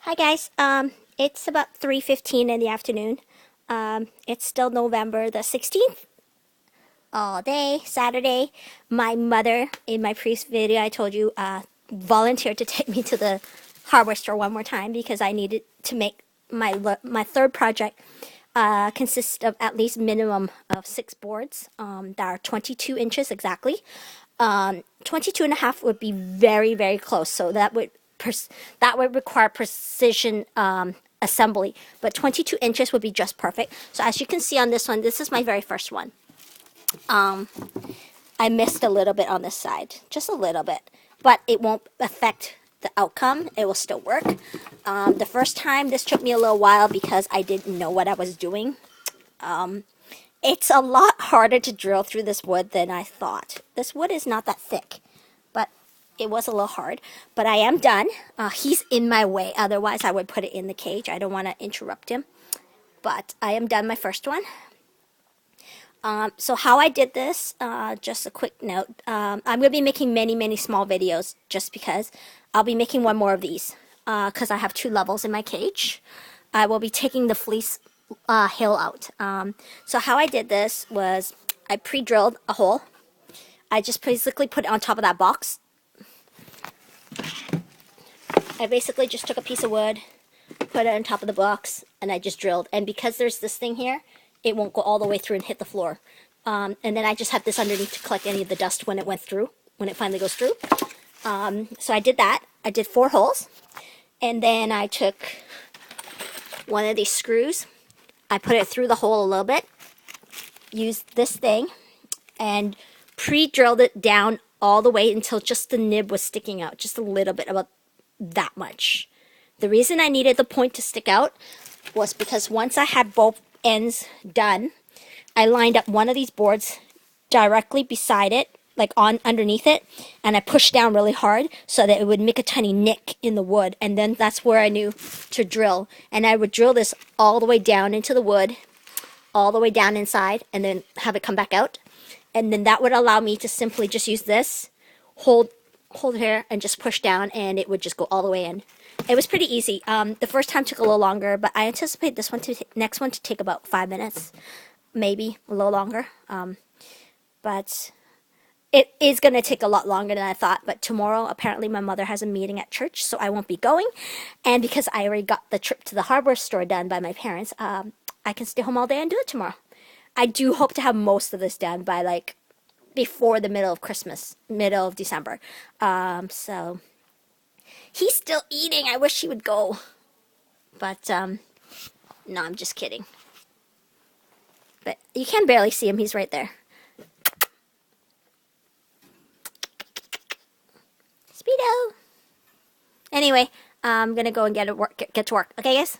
Hi guys. It's about 3:15 in the afternoon. It's still November the 16th. All day, Saturday. My mother, in my previous video, I told you, volunteered to take me to the hardware store one more time because I needed to make my third project consists of at least minimum of 6 boards that are 22 inches exactly. 22 and a half would be very, very close. So that would require precision assembly. But 22 inches would be just perfect. So as you can see on this one, this is my very first one. I missed a little bit on this side, just a little bit, but it won't affect the outcome. It will still work. The first time, this took me a little while because I didn't know what I was doing. It's a lot harder to drill through this wood than I thought. This wood is not that thick, but it was a little hard. But I am done. He's in my way. Otherwise, I would put it in the cage. I don't want to interrupt him. But I am done my first one. So how I did this, just a quick note. I'm going to be making many, many small videos just because I'll be making one more of these because I have 2 levels in my cage. I will be taking the fleece hill out. So how I did this was I pre-drilled a hole. I just basically put it on top of that box. I basically just took a piece of wood, put it on top of the box, and I just drilled. And because there's this thing here, it won't go all the way through and hit the floor. And then I just have this underneath to collect any of the dust when it went through, when it finally goes through. So I did that. I did 4 holes. And then I took one of these screws. I put it through the hole a little bit. Used this thing and pre-drilled it down all the way until just the nib was sticking out. Just a little bit, about that much. The reason I needed the point to stick out was because once I had both ends done, I lined up one of these boards directly beside it, like on underneath it, and I pushed down really hard so that it would make a tiny nick in the wood, and then that's where I knew to drill. And I would drill this all the way down into the wood, all the way down inside, and then have it come back out. And then that would allow me to simply just use this, hold it here, and just push down, and it would just go all the way in. It was pretty easy. The first time took a little longer, but I anticipate this one next one to take about 5 minutes, maybe a little longer. But it is going to take a lot longer than I thought. But tomorrow, apparently, my mother has a meeting at church, so I won't be going. And because I already got the trip to the hardware store done by my parents, I can stay home all day and do it tomorrow. I do hope to have most of this done by like before the middle of Christmas, middle of December. So he's still eating. I wish he would go. But, no, I'm just kidding. But you can barely see him. He's right there. Speedo. Anyway, I'm going to go and get to work. Okay, guys?